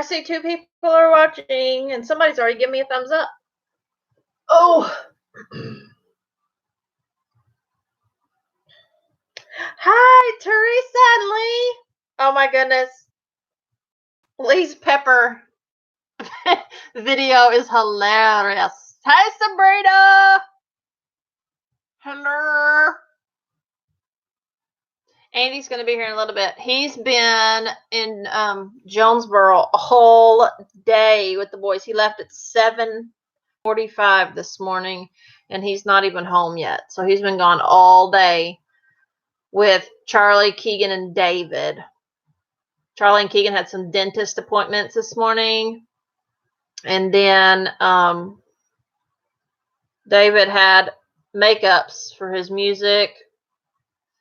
I see 2 people are watching, and somebody's already given me a thumbs up. Oh. Hi, Teresa and Lee. Oh my goodness. Lee's pepper video is hilarious. Hi, Sabrina. Hello. Andy's going to be here in a little bit. He's been in Jonesboro a whole day with the boys. He left at 7:45 this morning, and he's not even home yet. So he's been gone all day with Charlie, Keegan, and David. Charlie and Keegan had some dentist appointments this morning. And then David had makeups for his music.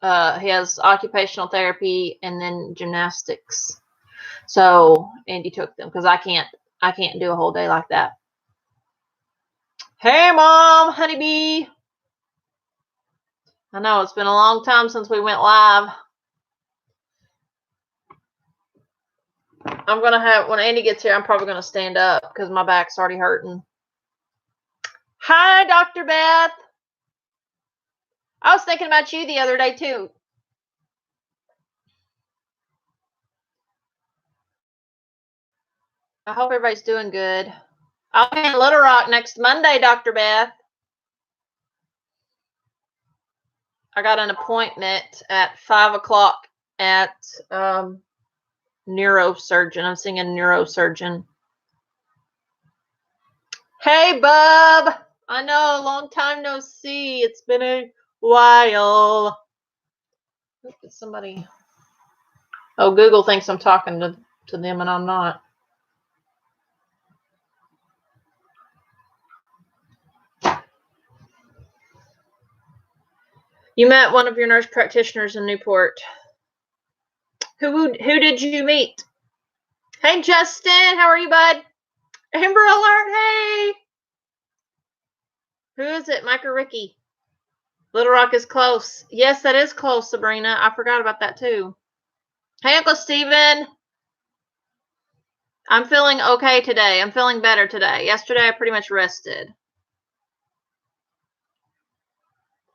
He has occupational therapy and then gymnastics. So Andy took them because I can't do a whole day like that. Hey, Mom, honeybee. I know it's been a long time since we went live. I'm going to have, when Andy gets here, I'm probably going to stand up because my back's already hurting. Hi, Dr. Beth. I was thinking about you the other day, too. I hope everybody's doing good. I'll be in Little Rock next Monday, Dr. Beth. I got an appointment at 5 o'clock at neurosurgeon. I'm seeing a neurosurgeon. Hey, Bub. I know, long time no see. It's been a while. Somebody. Oh, Google thinks I'm talking to them and I'm not. You met one of your nurse practitioners in Newport. Who did you meet? Hey, Justin. How are you, bud? Amber Alert. Hey. Who is it? Mike or Ricky? Little Rock is close. Yes, that is close, Sabrina. I forgot about that, too. Hey, Uncle Steven. I'm feeling okay today. I'm feeling better today. Yesterday, I pretty much rested.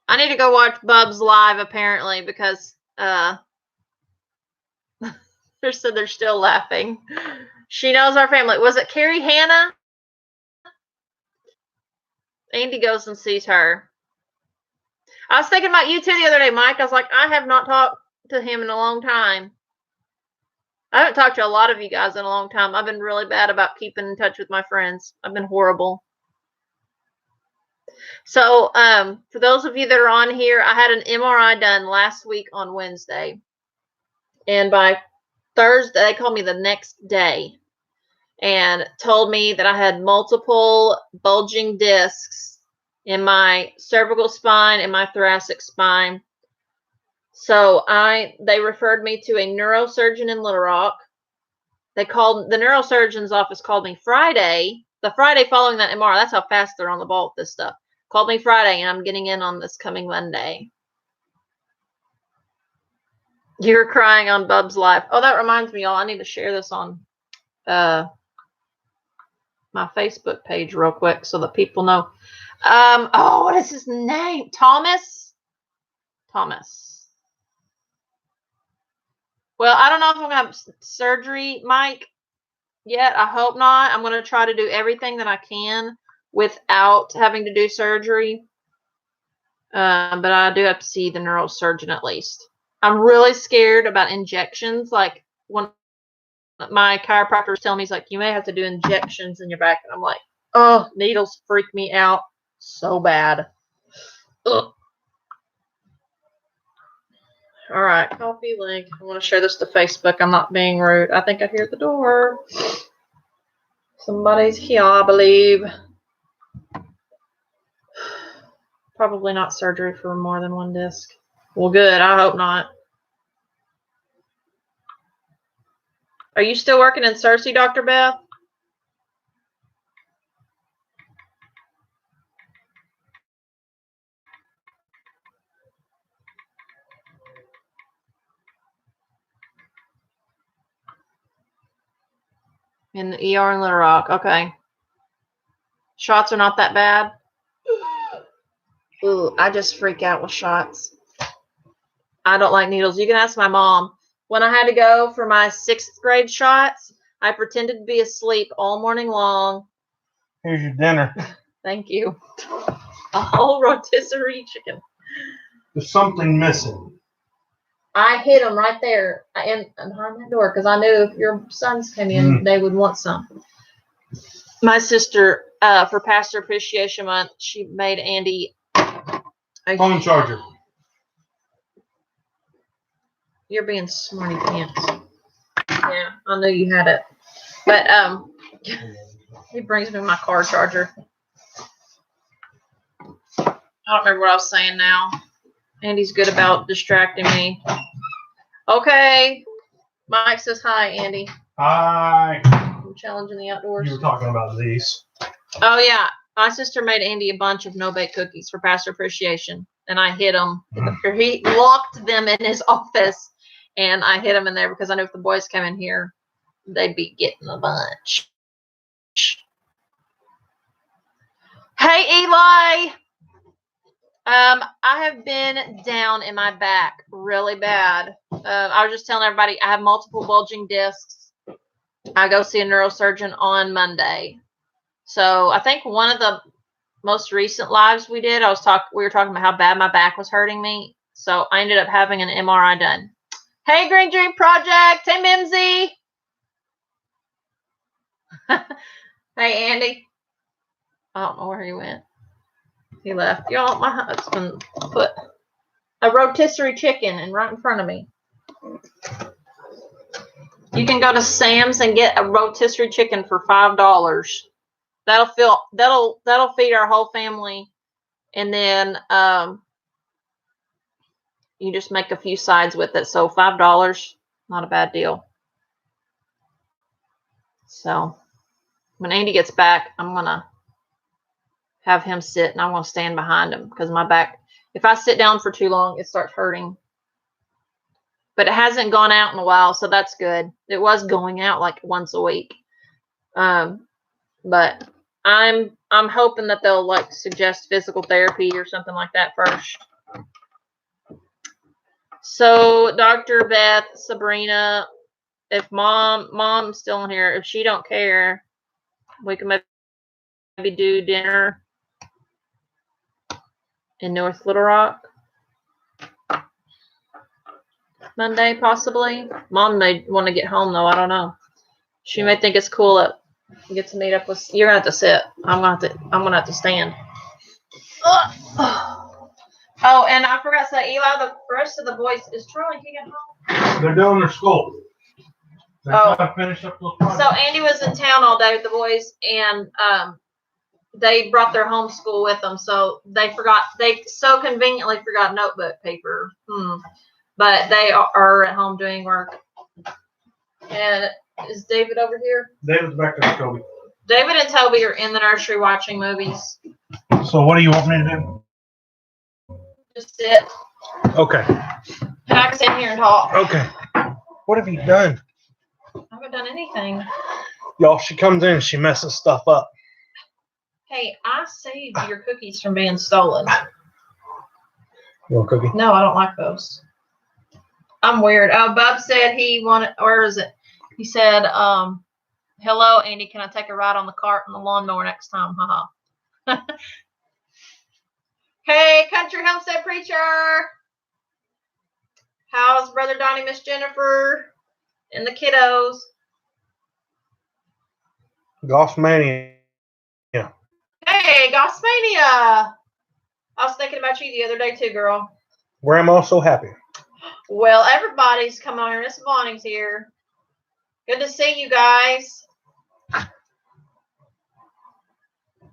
I need to go watch Bub's live, apparently, because they said they're still laughing. She knows our family. Was it Carrie Hannah? Andy goes and sees her. I was thinking about you, too, the other day, Mike. I was like, I have not talked to him in a long time. I haven't talked to a lot of you guys in a long time. I've been really bad about keeping in touch with my friends. I've been horrible. So for those of you that are on here, I had an MRI done last week on Wednesday. And by Thursday, they called me the next day and told me that I had multiple bulging discs in my cervical spine and my thoracic spine. So they referred me to a neurosurgeon in Little Rock. The neurosurgeon's office called me Friday. The Friday following that MRI, that's how fast they're on the ball with this stuff. Called me Friday, and I'm getting in on this coming Monday. You're crying on Bub's life. Oh, that reminds me, y'all. I need to share this on my Facebook page real quick so that people know. What is his name? Thomas. Well, I don't know if I'm going to have surgery, Mike, yet. I hope not. I'm going to try to do everything that I can without having to do surgery. But I do have to see the neurosurgeon at least. I'm really scared about injections. Like when my chiropractor telling me, he's like, you may have to do injections in your back. And I'm like, oh, needles freak me out so bad. Ugh. All right, coffee link. I want to share this to Facebook. I'm not being rude. I think I hear the door. Somebody's here, I believe. Probably not surgery for more than one disc. Well, good. I hope not. Are you still working in Searcy, Dr. Beth? In the ER in Little Rock. Okay. Shots are not that bad. Ooh, I just freak out with shots. I don't like needles. You can ask my mom. When I had to go for my 6th grade shots, I pretended to be asleep all morning long. Here's your dinner. Thank you. A whole rotisserie chicken. There's something missing. I hid them right there behind that door because I knew if your sons came in, they would want some. My sister, for Pastor Appreciation Month, she made Andy a Phone charger. You're being smarty pants. Yeah, I knew you had it. But he brings me my car charger. I don't remember what I was saying now. Andy's good about distracting me. Okay. Mike says hi, Andy. Hi. I'm challenging the outdoors. You were talking about these. Oh, yeah. My sister made Andy a bunch of no-bake cookies for Pastor Appreciation. And I hid them. He locked them in his office. And I hid them in there because I knew if the boys came in here, they'd be getting a bunch. Hey, Eli. I have been down in my back really bad. I was just telling everybody I have multiple bulging discs. I go see a neurosurgeon on Monday. So I think one of the most recent lives we did, we were talking about how bad my back was hurting me. So I ended up having an MRI done. Hey, Green Dream Project. Hey, Mimsy. Hey, Andy. I don't know where he went. He left. Y'all, my husband put a rotisserie chicken right in front of me. You can go to Sam's and get a rotisserie chicken for $5. That'll feed our whole family, and then you just make a few sides with it. So $5, not a bad deal. So when Andy gets back, I'm gonna have him sit and I'm gonna stand behind him because my back, if I sit down for too long, it starts hurting. But it hasn't gone out in a while, so that's good. It was going out like once a week. But I'm hoping that they'll like suggest physical therapy or something like that first. So Dr. Beth, Sabrina, if mom's still in here, if she don't care, we can maybe do dinner in North Little Rock Monday, possibly. Mom may want to get home though. I don't know. She may think it's cool that we get to meet up with. You're gonna have to sit. I'm gonna have to stand. Oh, and I forgot to say, Eli, the rest of the boys, is Charlie getting home? They're doing their school. They're trying to finish up those projects. So Andy was in town all day with the boys, and they brought their homeschool with them. So they so conveniently forgot notebook paper. But they are at home doing work. And is David over here? David's back there with Toby. David and Toby are in the nursery watching movies. So what do you want me to do? Just sit. Okay. And I can sit here and talk. Okay. What have you done? I haven't done anything. Y'all, she comes in and she messes stuff up. Hey, I saved your cookies from being stolen. You want a cookie? No, I don't like those. I'm weird. Oh, Bub said he wanted, or is it? He said, hello, Andy, can I take a ride on the cart and the lawnmower next time? Haha. Hey, Country Homestead Preacher. How's Brother Donnie, Miss Jennifer, and the kiddos? Gossmania. Yeah. Hey, Gossmania. I was thinking about you the other day too, girl. Grandma's so happy. Well, everybody's coming on here. Miss Bonnie's here. Good to see you guys.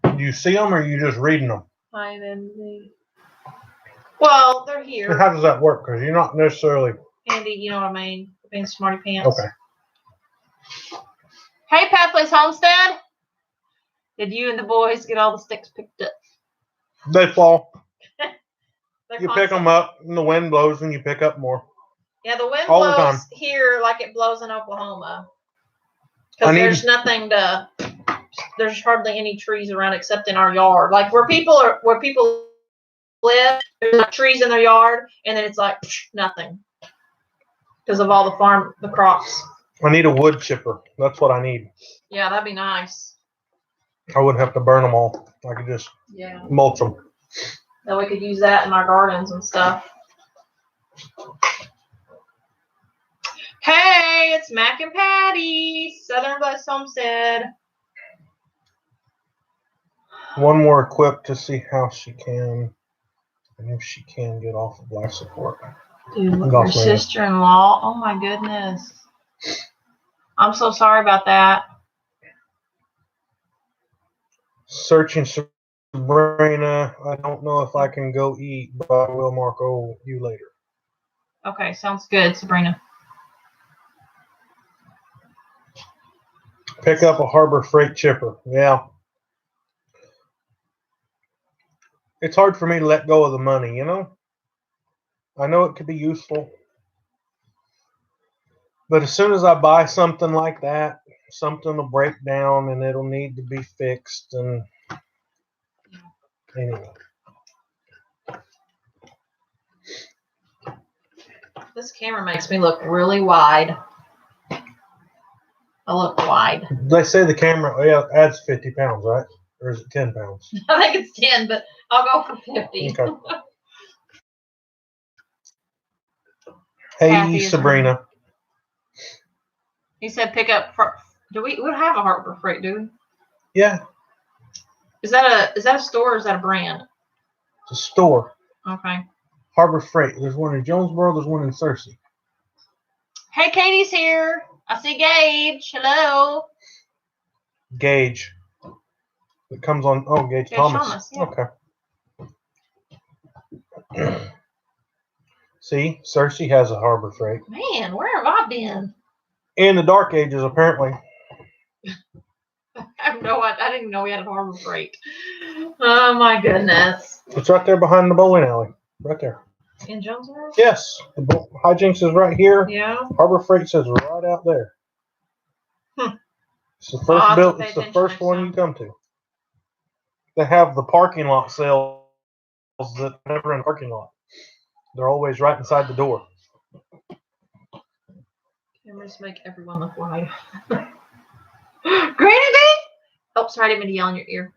Do you see them or are you just reading them? Hi, Lindsay. Well, they're here. And how does that work? Because you're not necessarily... Andy, you know what I mean. Being smarty pants. Okay. Hey, Pathways Homestead. Did you and the boys get all the sticks picked up? They fall. They're You constant. pick them up and the wind blows and you pick up more. Yeah, the wind all the blows time. here like it blows in Oklahoma. Because there's nothing to. There's hardly any trees around except in our yard. Like where people live, there's like trees in their yard, and then it's like nothing because of all the crops. I need a wood chipper. That's what I need. Yeah, that'd be nice. I wouldn't have to burn them all. I could just mulch them. Then we could use that in our gardens and stuff. Hey, it's Mac and Patty, Southern Blessed Homestead. One more equipped to see how she can, and if she can get off of life support. Dude, look, your sister-in-law. Oh my goodness. I'm so sorry about that. Searching Sabrina. I don't know if I can go eat, but I will Marco you later. Okay, sounds good, Sabrina. Pick up a Harbor Freight chipper. Yeah. It's hard for me to let go of the money, you know? I know it could be useful. But as soon as I buy something like that, something will break down and it'll need to be fixed. And anyway. This camera makes me look really wide. I look wide. They say the camera adds 50 pounds, right? Or is it 10 pounds? I think it's 10, but I'll go for 50. Okay. Hey, Kathy, Sabrina. He said pick up. We don't have a Harbor Freight, do we? Yeah. Is that a store or is that a brand? It's a store. Okay. Harbor Freight. There's one in Jonesboro. There's one in Searcy. Hey, Katie's here. I see Gage. Hello. Gage. It comes on. Oh, Gage Thomas. Yeah. Okay. See, Searcy has a Harbor Freight. Man, where have I been? In the Dark Ages, apparently. I didn't even know we had a Harbor Freight. Oh my goodness. It's right there behind the bowling alley. Right there. In Jonesboro? Yes. The Hijinks is right here. Yeah. Harbor Freight says right out there. It's the first It's the first one you come to. They have the parking lot sales that are never in the parking lot. They're always right inside the door. Cameras make everyone look wide. Granny Bee! Oh, sorry, I didn't mean to yell in your ear.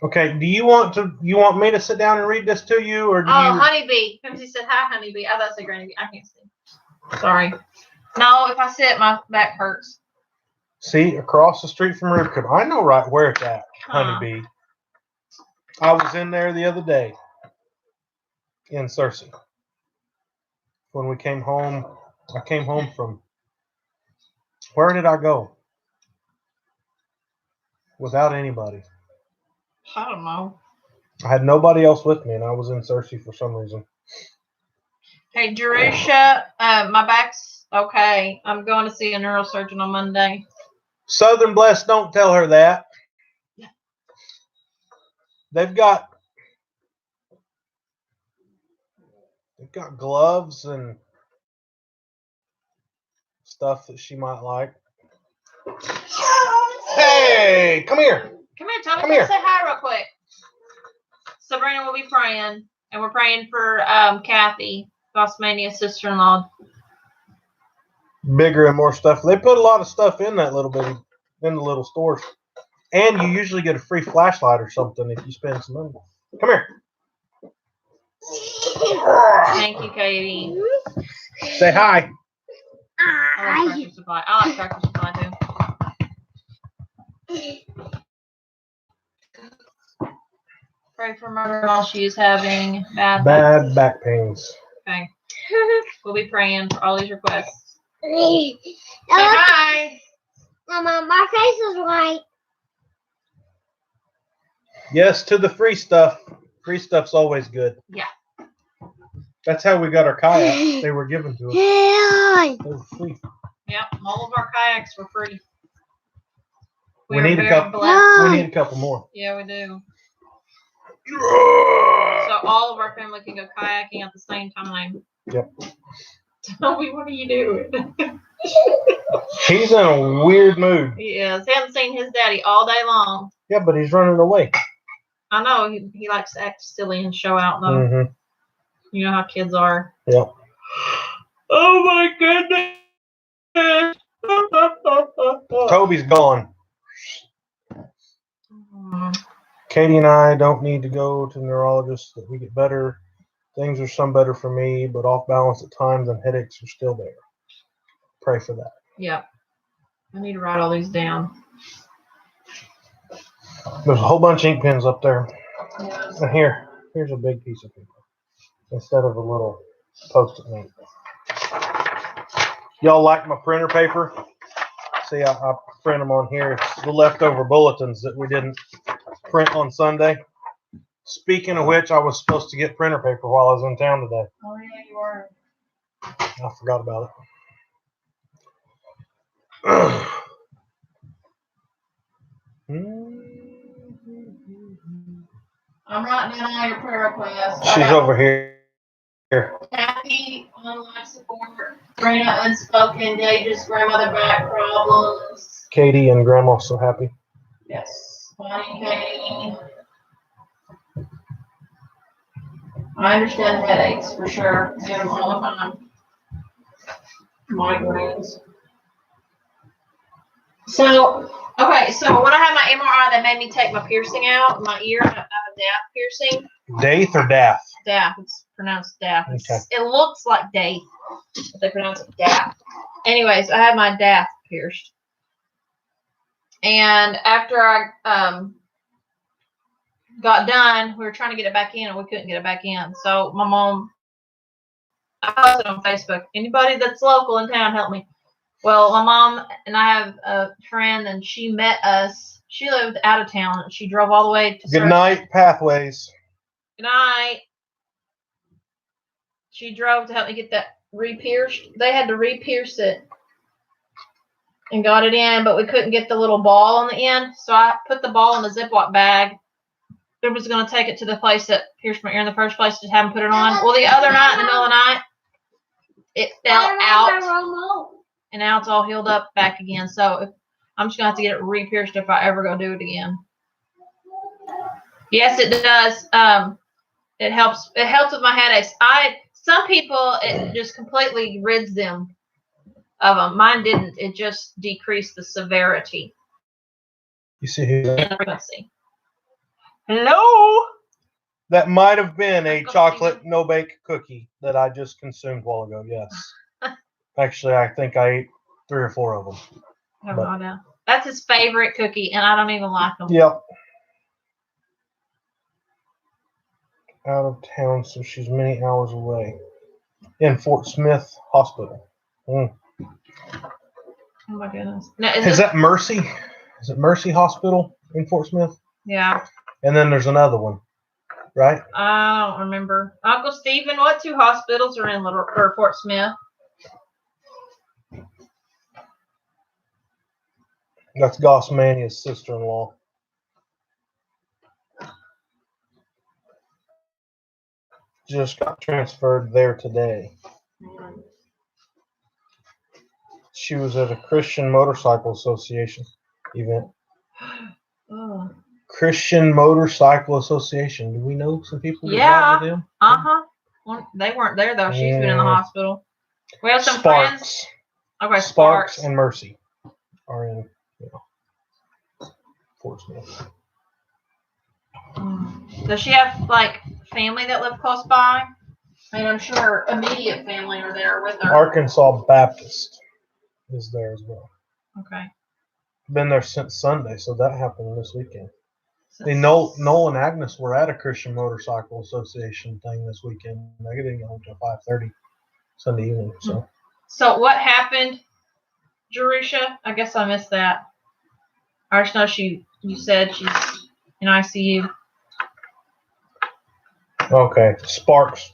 Okay, do you want me to sit down and read this to you, or do you? Honeybee. He said, hi, Honeybee. I thought it said Granny Bee. I can't see. Sorry. No, if I sit, my back hurts. See, across the street from Rubicon. I know right where it's at, Honeybee. I was in there the other day in Searcy. When we came home, I came home from, where did I go? Without anybody. I don't know. I had nobody else with me, and I was in Searcy for some reason. Hey, Jerusha, my back's okay. I'm going to see a neurosurgeon on Monday. Southern Blessed, don't tell her that. They've got gloves and stuff that she might like. Hey, come here. Come here, Tommy. Come here. Say hi real quick. Sabrina will be praying, and we're praying for Kathy, Bossmania's sister-in-law. Bigger and more stuff. They put a lot of stuff in that little bitty, in the little stores. And you usually get a free flashlight or something if you spend some money. Come here. Thank you, Katie. Say hi. I like Tractor Supply. I like Tractor Supply too. Pray for mother-in-law. She is having bad back pains. Okay. We'll be praying for all these requests. Say hi. Mama, my face is white. Yes, to the free stuff. Free stuff's always good. Yeah. That's how we got our kayaks. They were given to us. They were free. Yep, all of our kayaks were free. We need a couple. We need a couple more. Yeah, we do. So all of our family can go kayaking at the same time. Yep. Tell me, what are you doing? He's in a weird mood. He is. He hasn't seen his daddy all day long. Yeah, but he's running away. I know he likes to act silly and show out though. Mm-hmm. You know how kids are. Yep. Oh my goodness. Toby's gone. Mm. Katie and I don't need to go to the neurologist that we get better. Things are some better for me, but off balance at times and headaches are still there. Pray for that. Yep. I need to write all these down. There's a whole bunch of ink pens up there. Yes. And here's a big piece of paper instead of a little post-it note. Y'all like my printer paper? See, I print them on here. It's the leftover bulletins that we didn't print on Sunday. Speaking of which, I was supposed to get printer paper while I was in town today. Oh yeah, you are. I forgot about it. I'm writing down all your prayer requests. She's over here. Happy online support. Karina unspoken. Dage's grandmother back problems. Katie and Grandma so happy. Yes. Bonnie, Katie. I understand headaches for sure. I get them all the time. Migraines. So, okay, so when I had my MRI, they made me take my piercing out, my ear. I have a Dath piercing. Dath or Dath? Dath. It's pronounced Dath. Okay. It looks like Dath, but they pronounce it Dath. Anyways, I had my Dath pierced. And after I got done, we were trying to get it back in, and we couldn't get it back in. So my mom, I posted on Facebook, anybody that's local in town, help me. Well, my mom and I have a friend, and she met us. She lived out of town, and she drove all the way to Good night, Pathways. Good night. She drove to help me get that re-pierced. They had to re-pierce it and got it in, but we couldn't get the little ball on the end. So I put the ball in the Ziploc bag. I was going to take it to the place that pierced my ear in the first place to have them put it on. Well, the other night, in the middle of the night, it fell out. And now it's all healed up back again. So I'm just going to have to get it re-pierced if I ever go do it again. Yes, it does. It helps. It helps with my headaches. Some people, it just completely rids them of them. Mine didn't. It just decreased the severity You see who and the frequency. Hello. that might have been a chocolate no-bake cookie that I just consumed a while ago. Yes. Actually, I think I ate 3 or 4 of them. I have no idea. That's his favorite cookie, and I don't even like them. Yep. Out of town, so she's many hours away. In Fort Smith Hospital. Oh my goodness. Now, Is that Mercy? Is it Mercy Hospital in Fort Smith? Yeah. And then there's another one, right? I don't remember. Uncle Stephen, what 2 hospitals are in Fort Smith? That's Goss Mania's sister-in-law. Just got transferred there today. She was at a Christian Motorcycle Association event. Oh. Christian Motorcycle Association. Do we know some people? Yeah. With them? Well, they weren't there though. She's been in the hospital. We have some Sparks. friends. Okay, Sparks and Mercy are in Fort Smith. Does she have like family that live close by? I mean, I'm sure her immediate family are there with her. Arkansas Baptist is there as well. Okay. Been there since Sunday, so that happened this weekend. Noel and Agnes were at a Christian Motorcycle Association thing this weekend. They didn't get home until 5:30 Sunday evening. So what happened, Jerusha? I guess I missed that. I just know you said she's in ICU. Okay, Sparks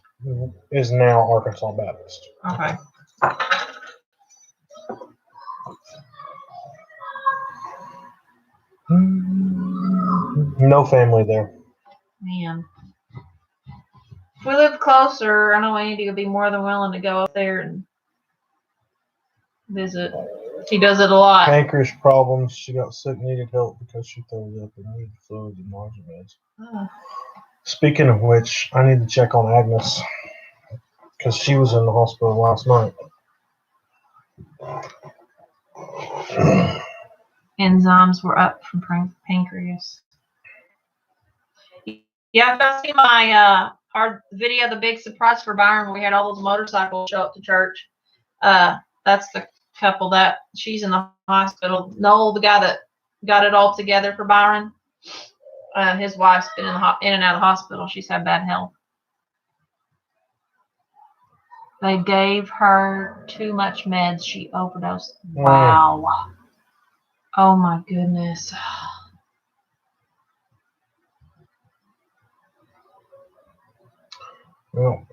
is now Arkansas Baptist. Okay. No family there. Man. If we live closer, I know Andy would be more than willing to go up there and visit. He does it a lot. Pancreas problems. She got sick, needed help because she threw up and needed fluids and nausea meds. Oh. Speaking of which, I need to check on Agnes because she was in the hospital last night. Enzymes were up from pancreas. Yeah, I see my our video, the big surprise for Byron. We had all those motorcycles show up to church. That's the couple that she's in the hospital. Noel, the guy that got it all together for Byron, his wife's been in and out of the hospital. She's had bad health. They gave her too much meds. She overdosed. Wow. Oh my goodness. Well,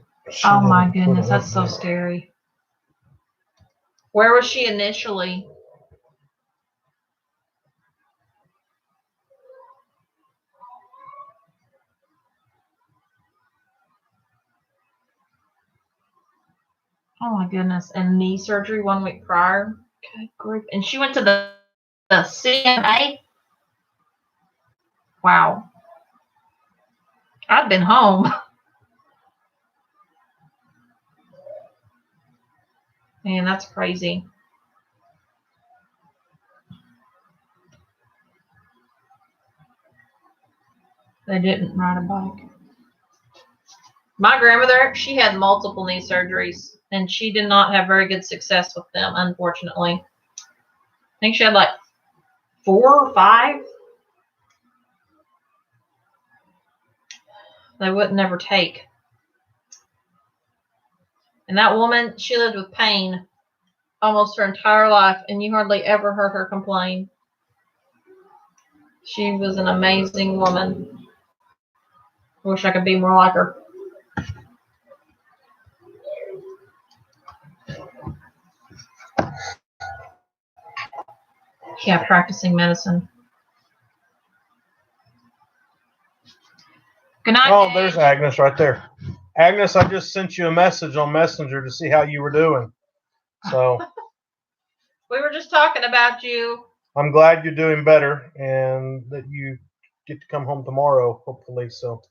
Oh my goodness, that's so scary. Where was she initially? Oh my goodness. And knee surgery 1 week prior. Good grief. And she went to the CMA. Wow. I've been home. Man, that's crazy. They didn't ride a bike. My grandmother, she had multiple knee surgeries, and she did not have very good success with them, unfortunately. I think she had like 4 or 5. They wouldn't never take. And that woman, she lived with pain almost her entire life, and you hardly ever heard her complain. She was an amazing woman. I wish I could be more like her. Yeah, practicing medicine. Good night. Oh, Dave. there's Agnes right there. Agnes, I just sent you a message on Messenger to see how you were doing. So We were just talking about you. I'm glad you're doing better and that you get to come home tomorrow, hopefully. So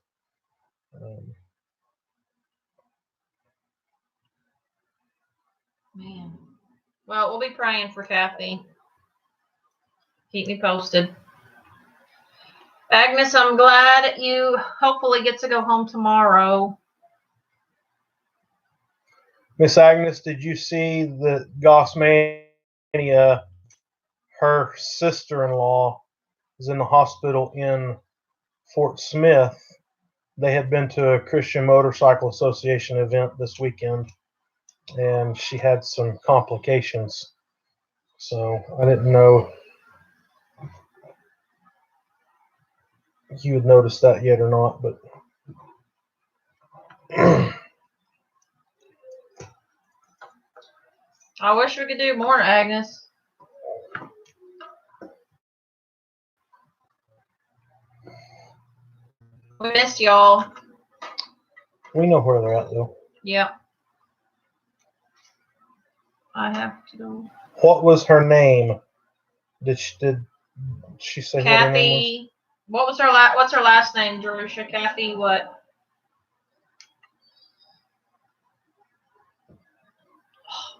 Man. Well, we'll be praying for Kathy. Keep me posted. Agnes, I'm glad you hopefully get to go home tomorrow. Miss Agnes, did you see that Gossmania, her sister-in-law, is in the hospital in Fort Smith? They had been to a Christian Motorcycle Association event this weekend, and she had some complications. So I didn't know if you had noticed that yet or not, but I wish we could do more, Agnes. We missed y'all. we know where they're at, though. Yep. I have to go. What was her name? Did she say what her name Kathy. What was her what's her last name, Jerusha? Kathy what?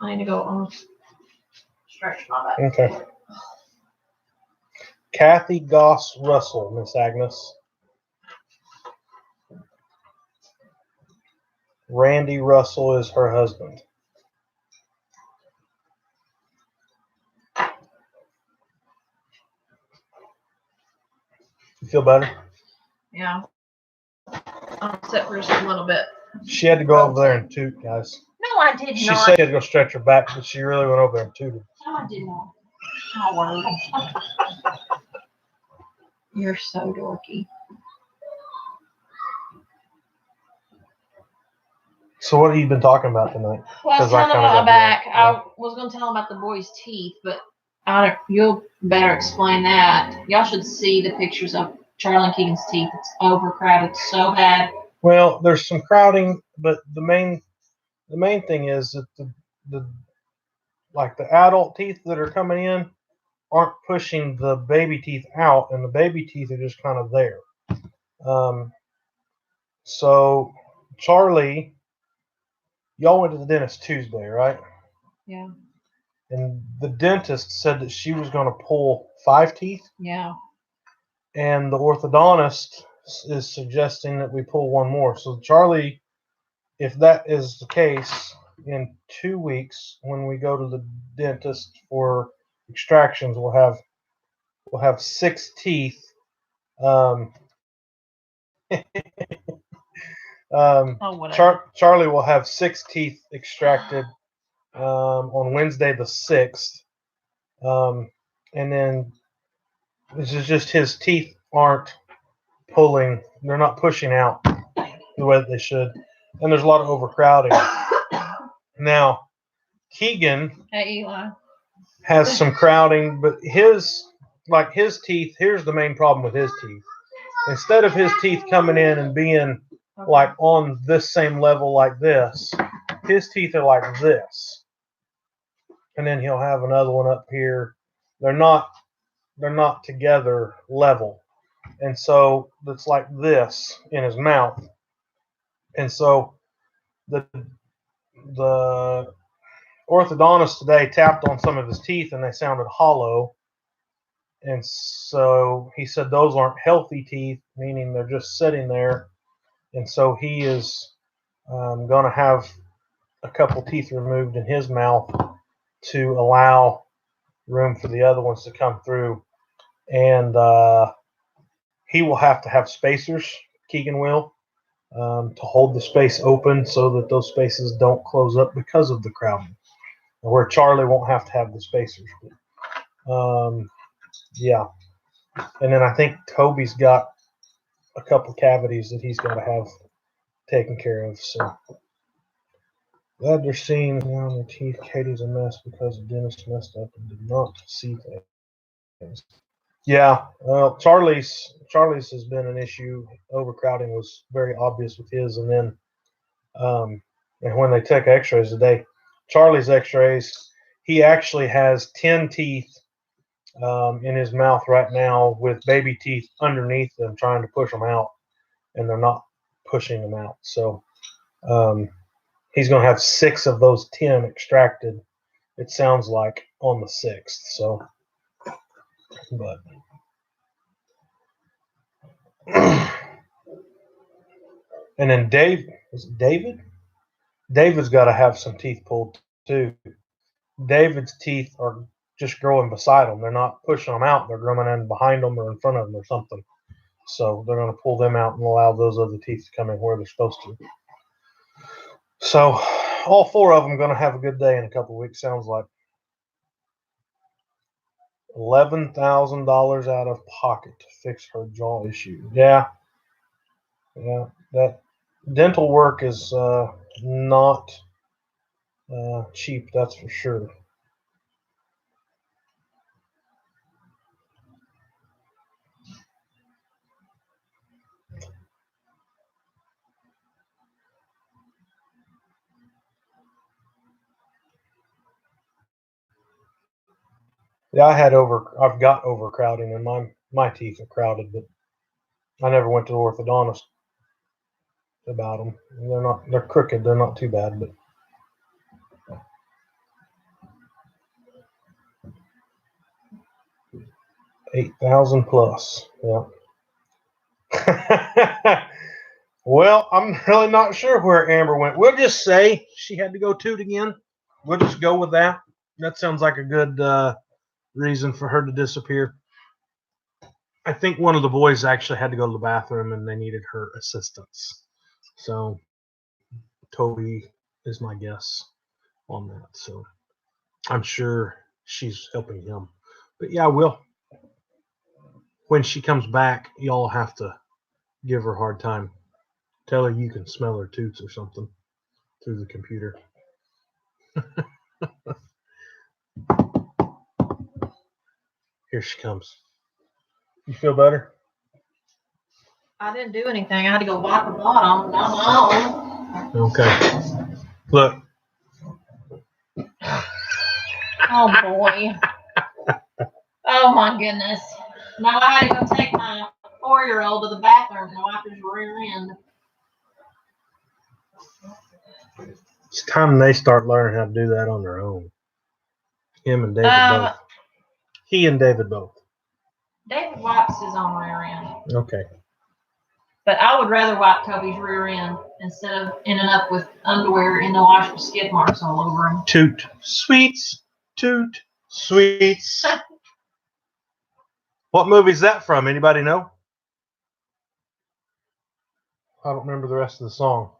I need to go on. Stretch my back. was? Okay. Kathy Goss Russell, Miss Agnes. Randy Russell is her husband. You feel better? Yeah. I'll sit for just a little bit. She had to go over there and toot, guys. No, I did She not. said she had to go stretch her back, but she really went over there and tooted. No, I did not. Oh, word. You're so dorky. So what have you been talking about tonight? Well, I was 'Cause I telling him kinda about my got back. here. I was going to tell him about the boy's teeth, but you'll better explain that. Y'all should see the pictures of Charlie and Keegan's teeth. It's overcrowded so bad. Well, there's some crowding, but the main thing is that like the adult teeth that are coming in aren't pushing the baby teeth out, and the baby teeth are just kind of there. So Charlie, y'all went to the dentist Tuesday, right? Yeah. And the dentist said that she was going to pull 5 teeth. Yeah. And the orthodontist is suggesting that we pull 1 more. So Charlie, if that is the case, in 2 weeks when we go to the dentist for extractions, we'll have 6 teeth. Charlie will have 6 teeth extracted on Wednesday the 6th. And then this is just his teeth aren't pulling, they're not pushing out the way that they should. And there's a lot of overcrowding. Now, Keegan has some crowding, but his teeth, here's the main problem with his teeth. Instead of his teeth coming in and being like on this same level like this, his teeth are like this. And then he'll have another one up here. They're not together level. And so it's like this in his mouth. And so the orthodontist today tapped on some of his teeth and they sounded hollow. And so he said those aren't healthy teeth, meaning they're just sitting there. And so he is going to have a couple teeth removed in his mouth to allow room for the other ones to come through. And he will have to have spacers, Keegan will, to hold the space open so that those spaces don't close up because of the crowding. Where Charlie won't have to have the spacers. Yeah. And then I think Toby's got a couple cavities that he's got to have taken care of. So glad they're seeing on the teeth. Katie's a mess because the dentist messed up and did not see things. Yeah, well, Charlie's has been an issue. Overcrowding was very obvious with his, and then and when they took X-rays today, Charlie's X-rays, he actually has 10 teeth in his mouth right now with baby teeth underneath them, trying to push them out, and they're not pushing them out. So he's going to have 6 of those 10 extracted. It sounds like on the 6th. So, but. And then David? David's got to have some teeth pulled too. David's teeth are just growing beside them. They're not pushing them out. They're growing in behind them or in front of them or something. So they're going to pull them out and allow those other teeth to come in where they're supposed to. So all 4 of them are going to have a good day in a couple of weeks, sounds like. $11,000 out of pocket to fix her jaw issue. Yeah, that dental work is not cheap, that's for sure. Yeah, I've got overcrowding, and my teeth are crowded, but I never went to the orthodontist about them. They're crooked. They're not too bad, but $8,000 plus. Yeah. Well, I'm really not sure where Amber went. We'll just say she had to go toot again. We'll just go with that. That sounds like a good reason for her to disappear. I think one of the boys actually had to go to the bathroom and they needed her assistance. So Toby is my guess on that. So I'm sure she's helping him. But yeah, when she comes back, y'all have to give her a hard time. Tell her you can smell her toots or something through the computer. Here she comes. You feel better? I didn't do anything. I had to go wipe the bottom. Okay. Look. Oh boy. Oh my goodness. Now I had to go take my 4-year-old to the bathroom and wipe his rear end. It's time they start learning how to do that on their own. Him and David both. He and David both. David wipes his own rear end. Okay. But I would rather wipe Toby's rear end instead of ending up with underwear in the wash with skid marks all over him. Toot. Sweets. Toot. Sweets. What movie's that from? Anybody know? I don't remember the rest of the song.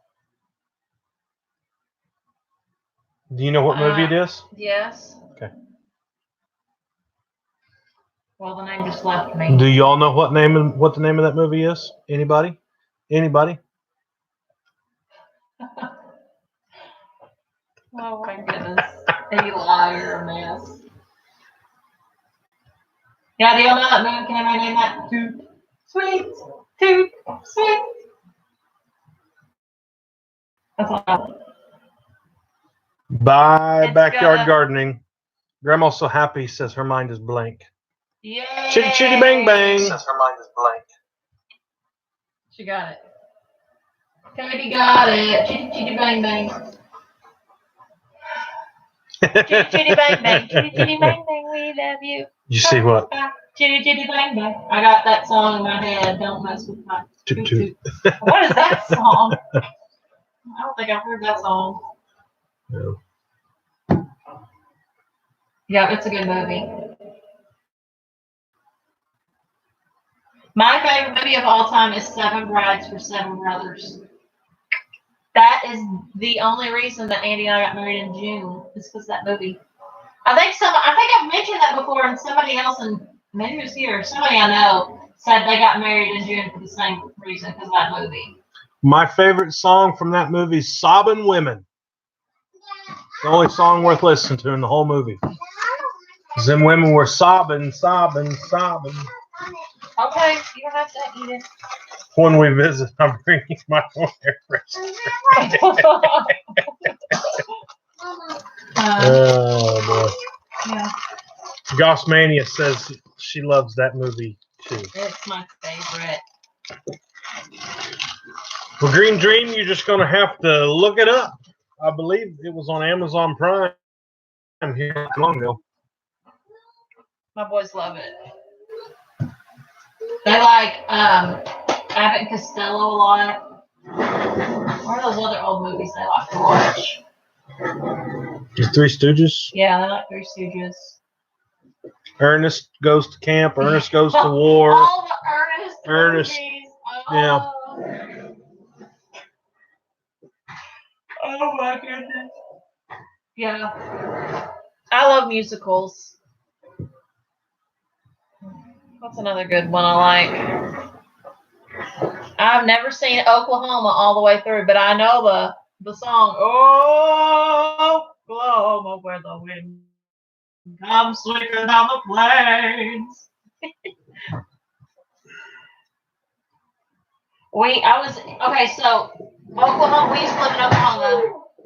Do you know what movie it is? Yes. Okay. Well, the name just left me. Do y'all know what the name of that movie is? Anybody? Anybody? Oh my goodness. Eli, you're a mess. Yeah, do y'all know that movie? Can anybody name that? Toot. Sweet. Toot. Sweet. That's all I know. Bye, It's backyard gardening. Grandma's so happy, says her mind is blank. Yay! Chitty chitty bang bang, says her mind is blank. She got it. Cody got it. Chitty chitty bang bang. Chitty chitty bang bang. Chitty chitty bang bang. We love you. You see what? Chitty chitty bang bang. I got that song in my head. Don't mess with my Toot toot. toot. What is that song? I don't think I've heard that song. No. Yeah, it's a good movie. My favorite movie of all time is Seven Brides for Seven Brothers. That is the only reason that Andy and I got married in June, is because of that movie. I think I've mentioned that before, and somebody else, and maybe it was here, somebody I know said they got married in June for the same reason, because of that movie. My favorite song from that movie is Sobbin' Women. The only song worth listening to in the whole movie. Them women were sobbing, sobbing, sobbing. Okay, you don't have to eat it. When we visit, I'm bringing my own air freshener. Oh, boy. Yeah, Goss Mania says she loves that movie, too. it's my favorite. Well, Green Dream, you're just going to have to look it up. I believe it was on Amazon Prime here not long ago. My boys love it. They like Abbott and Costello a lot. What are those other old movies they like to watch? The Three Stooges. Yeah, they like Three Stooges. Ernest Goes to Camp. Ernest Goes to War. All the Ernest movies. Oh. Yeah. Oh my goodness. Yeah. I love musicals. What's another good one I like? I've never seen Oklahoma all the way through, but I know the song, Oh, Oklahoma, where the wind comes sweeping down the plains. So Oklahoma, we used to live in Oklahoma,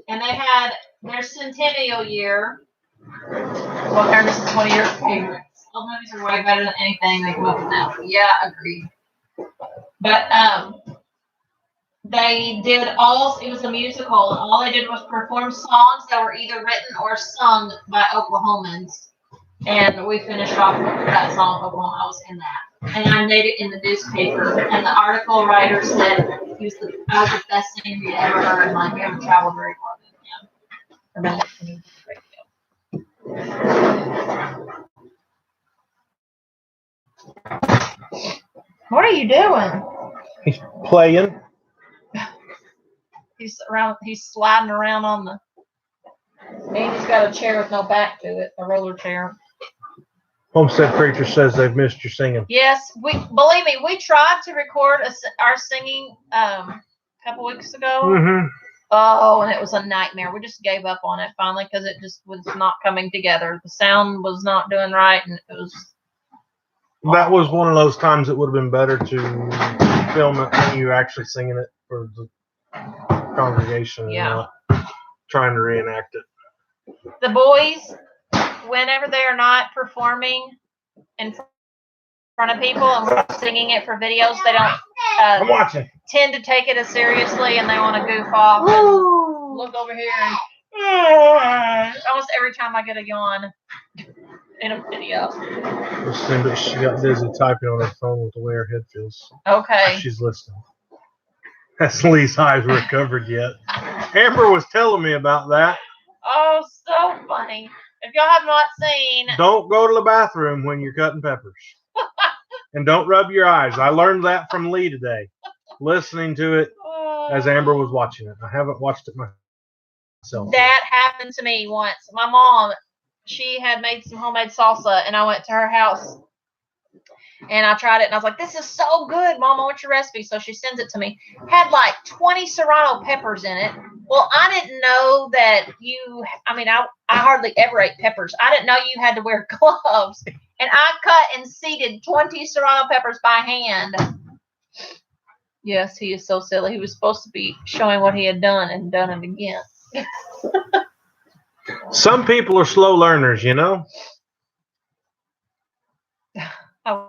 and they had their centennial year. Well, this is one of your favorites. Old movies are way better than anything they come up with now. Yeah, agreed. But they did it was a musical, and all they did was perform songs that were either written or sung by Oklahomans. And we finished off with that song, Oklahoma. I was in that. And I made it in the newspaper. And the article writer said I was the best singer you ever heard. And like, we haven't traveled very far than him. What are you doing? He's playing. He's sliding around on the. Andy's got a chair with no back to it, a roller chair. Homestead Preacher says they've missed your singing. Yes, believe me, we tried to record our singing a couple weeks ago. Mm-hmm. Oh, and it was a nightmare. We just gave up on it finally because it just was not coming together. The sound was not doing right, and it was. That was one of those times it would have been better to film it when you were actually singing it for the congregation and not trying to reenact it. The boys whenever they are not performing in front of people and we're singing it for videos, they don't I'm watching. tend to take it as seriously and they want to goof off and look over here and almost every time I get a yawn in a video. She got busy typing on her phone with the way her head feels. Okay. She's listening. That's Lee's eyes recovered yet. Amber was telling me about that. Oh, so funny. If y'all have not seen, Don't go to the bathroom when you're cutting peppers. And don't rub your eyes. I learned that from Lee today, listening to it as Amber was watching it. I haven't watched it myself. That happened to me once. My mom, she had made some homemade salsa, and I went to her house, and I tried it, and I was like, this is so good, Mama, what's your recipe? So she sends it to me. Had like 20 serrano peppers in it. Well, I didn't know that I hardly ever ate peppers. I didn't know you had to wear gloves. And I cut and seeded 20 serrano peppers by hand. Yes, he is so silly. He was supposed to be showing what he had done and done it again. Some people are slow learners, you know? I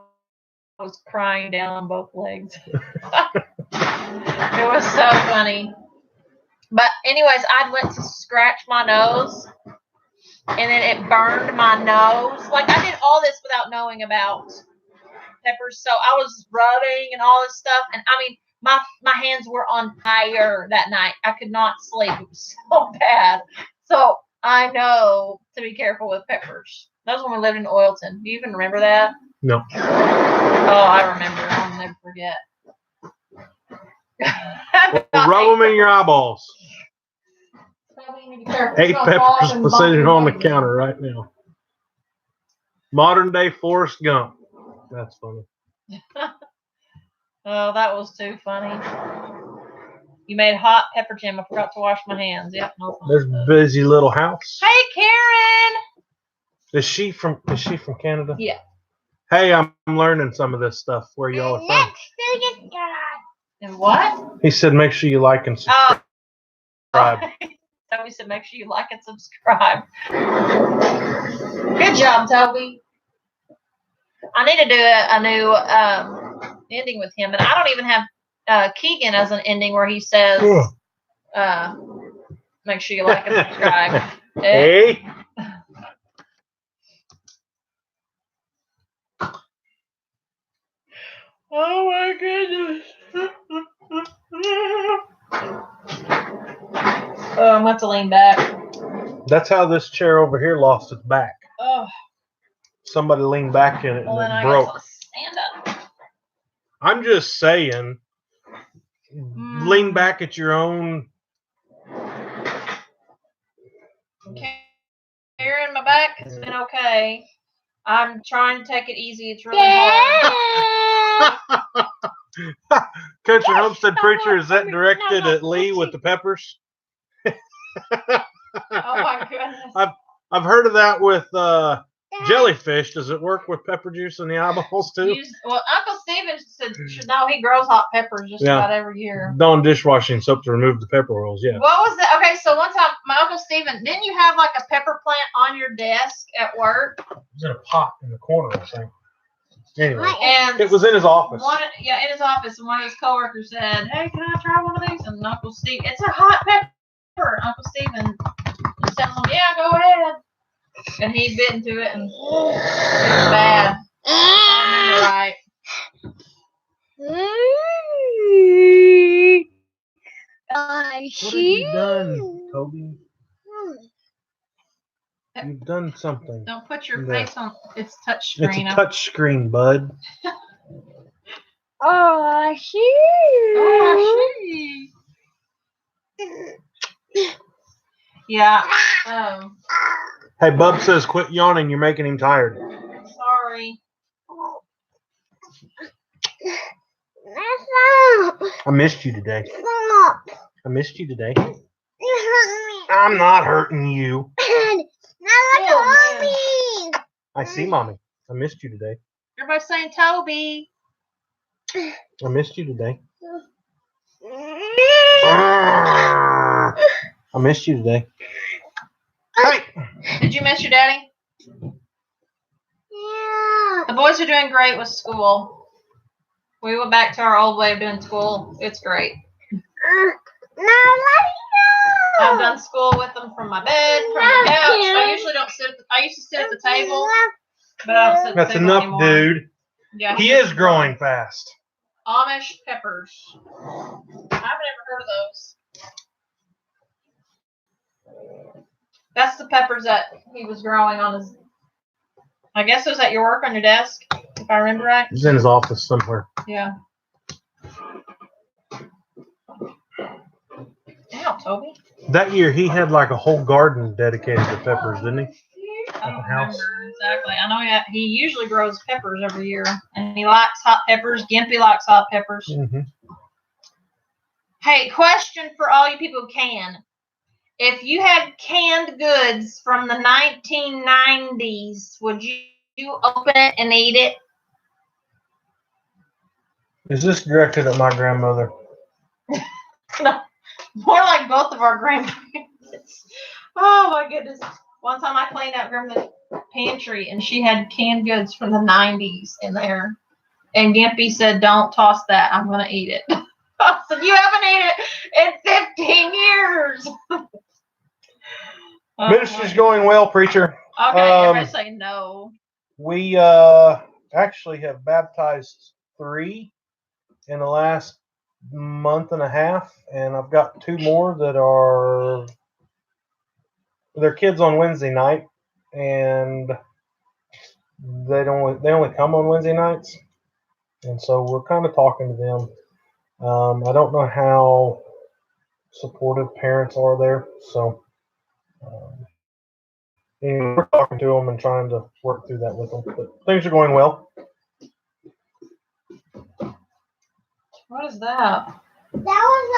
was crying down on both legs. It was so funny. But anyways, I went to scratch my nose, and then it burned my nose. Like, I did all this without knowing about peppers. So I was rubbing and all this stuff. And I mean, my hands were on fire that night. I could not sleep. It was so bad. So I know to be careful with peppers. That was when we lived in Oilton. Do you even remember that? No. Oh, I remember. I'll never forget. Well, rub them in your eyeballs. 8 peppers sitting on the counter right now. Modern day Forrest Gump. That's funny. Oh, that was too funny. You made hot pepper jam. I forgot to wash my hands. Yep. No fun There's stuff. Busy Little House. Hey, Karen. Is she from Canada? Yeah. Hey, I'm learning some of this stuff. Where y'all are from? And what? He said make sure you like and subscribe. Toby said make sure you like and subscribe. Good job, Toby. I need to do a new ending with him, and I don't even have Keegan as an ending where he says, make sure you like and subscribe. Hey. Oh my goodness. Oh, I'm going to have to lean back. That's how this chair over here lost its back. Oh. Somebody leaned back in it and Then it I broke. guess I'll stand up. I'm just saying, lean back at your own. Karen, my back has been okay. I'm trying to take it easy. It's really hard. Country Homestead Preacher, is that directed at Lee with the peppers? Oh my goodness. I've heard of that with jellyfish. Does it work with pepper juice in the eyeballs too? Well, Uncle Steven should know he grows hot peppers just about every year. Dawn dishwashing soap to remove the pepper oils, yeah. What was that? Okay, so one time, my Uncle Steven, didn't you have like a pepper plant on your desk at work? It was in a pot in the corner, I think. Anyway, and it was in his office. In his office, and one of his coworkers said, "Hey, can I try one of these?" And Uncle Steve, it's a hot pepper. Uncle Steven just tells him, "Yeah, go ahead." And he bit into it, and it was bad. Right. What have you done, Toby? You've done something. Don't put your face on its touch screen. It's a touch screen, bud. Oh, Yeah. Hey, Bub says quit yawning. You're making him tired. Sorry. I missed you today. Stop. I missed you today. You hurt me. I'm not hurting you. Now look at Mommy. I see, Mommy. I missed you today. Everybody's saying Toby. I missed you today. I missed you today. Hey! Did you miss your daddy? Yeah. The boys are doing great with school. We went back to our old way of doing school. It's great. Now let me go. I've done school with them from my bed, from the couch. I usually don't sit. I used to sit at the table, but I don't sit at the That's table enough, anymore. dude. Yeah, He is growing fast. Amish peppers. I've never heard of those. That's the peppers that he was growing on his. I guess it was at your work on your desk, if I remember right. He's in his office somewhere. Yeah. Ow, Toby. That year, he had like a whole garden dedicated to peppers, didn't he? I don't remember exactly. I know he usually grows peppers every year, and he likes hot peppers. Gimpy likes hot peppers. Mm-hmm. Hey, question for all you people who can. If you had canned goods from the 1990s, would you open it and eat it? Is this directed at my grandmother? No, more like both of our grandparents. Oh my goodness. One time I cleaned out grandma's pantry and she had canned goods from the 90s in there. And Gimpy said, "Don't toss that. I'm going to eat it." I said, "You haven't eaten it in 15 years." Ministry's going well, preacher. Okay, everybody say no. We actually have baptized 3 in the last month and a half, and I've got 2 more that are their kids on Wednesday night, and they only come on Wednesday nights, and so we're kind of talking to them. I don't know how supportive parents are there, so anyway, we're talking to them and trying to work through that with them. But things are going well. What is that? That was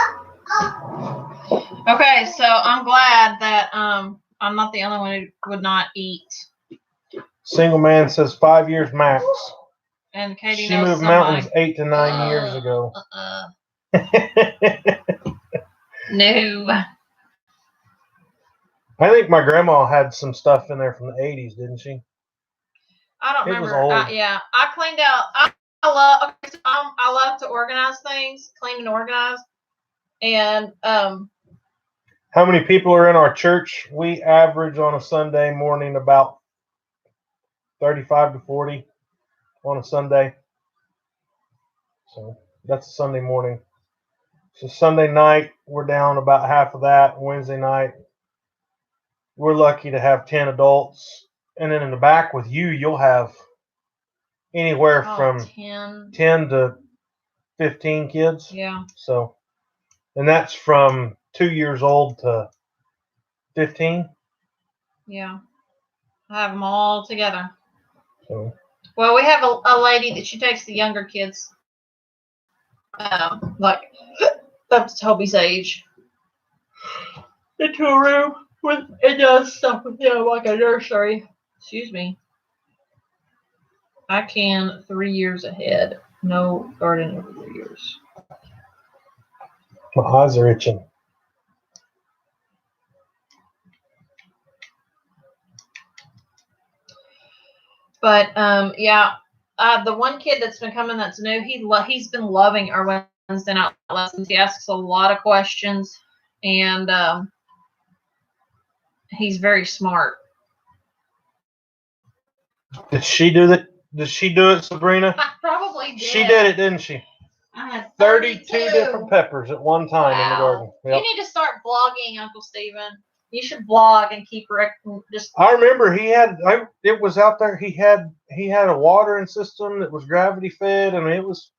Okay, so I'm glad that I'm not the only one who would not eat. Single man says 5 years max. And Katie She knows moved somebody. mountains 8 to 9 years ago. No. I think my grandma had some stuff in there from the 80s, didn't she? I don't It was remember. old. Yeah, I cleaned out. I love to organize things, clean and organize. And How many people are in our church? We average on a Sunday morning about 35 to 40 on a Sunday. So that's a Sunday morning. So Sunday night, we're down about half of that. Wednesday night, we're lucky to have 10 adults. And then in the back with you, you'll have anywhere from 10 to 15 kids. Yeah. So, and that's from 2 years old to 15. Yeah. I have them all together. So, well, we have a lady that she takes the younger kids, like up to Toby's age, into a room it does stuff with like a nursery. Excuse me. I can 3 years ahead. No garden over 3 years. my eyes are itching. But yeah, the one kid that's been coming that's new, he's been loving our Wednesday night lessons. He asks a lot of questions, and he's very smart. Did she do that? Did she do it, Sabrina? I probably did. She did it, didn't she? I had 32 different peppers at one time in the garden. Yep. You need to start blogging, Uncle Stephen. You should blog and keep just. I remember it was out there. He had a watering system that was gravity fed, and it was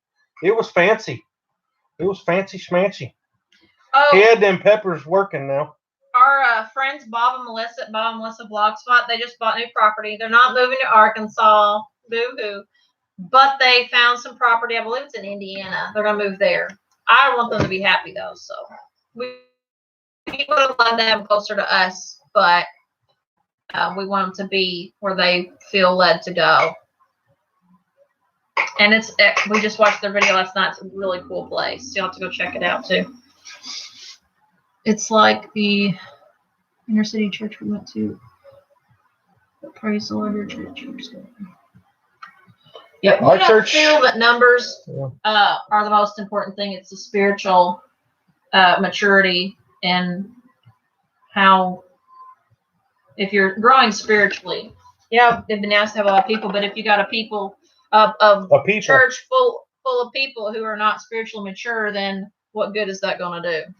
fancy. It was fancy schmancy. Oh, He had them peppers working now. Our friends Bob and Melissa at Bob and Melissa Blogspot, they just bought new property. They're not moving to Arkansas. Boo-hoo. But they found some property. I believe it's in Indiana. They're going to move there. I want them to be happy, though. So we would have loved to have them closer to us, but we want them to be where they feel led to go. And we just watched their video last night. It's a really cool place. You'll have to go check it out, too. It's like the inner city church we went to. Praise the Lord, your church. Yeah, we Our don't church- feel that numbers Yeah. are the most important thing. It's the spiritual maturity and how, if you're growing spiritually, yeah, it'd be nice to have a lot of people, but if you got a people church full of people who are not spiritually mature, then what good is that going to do?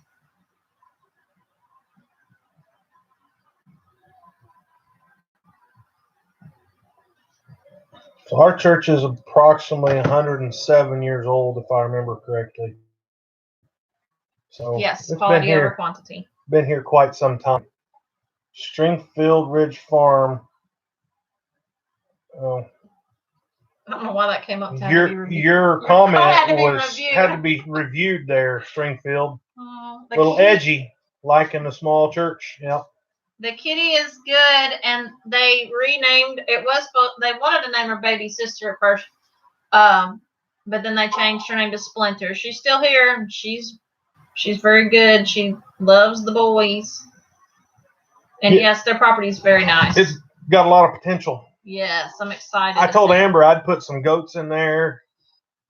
So our church is approximately 107 years old, if I remember correctly. So Yes, it's quality over quantity. been here quite some time. Stringfield Ridge Farm. I don't know why that came up. To have to be reviewed. Your Had comment to be had to be reviewed there, Stringfield. Oh, A little edgy, like in a small church. Yeah. The kitty is good, and they renamed. They wanted to name her baby sister at first, but then they changed her name to Splinter. She's still here. She's very good. She loves the boys, and yes, their property is very nice. It's got a lot of potential. Yes, I'm excited. I told Amber I'd put some goats in there,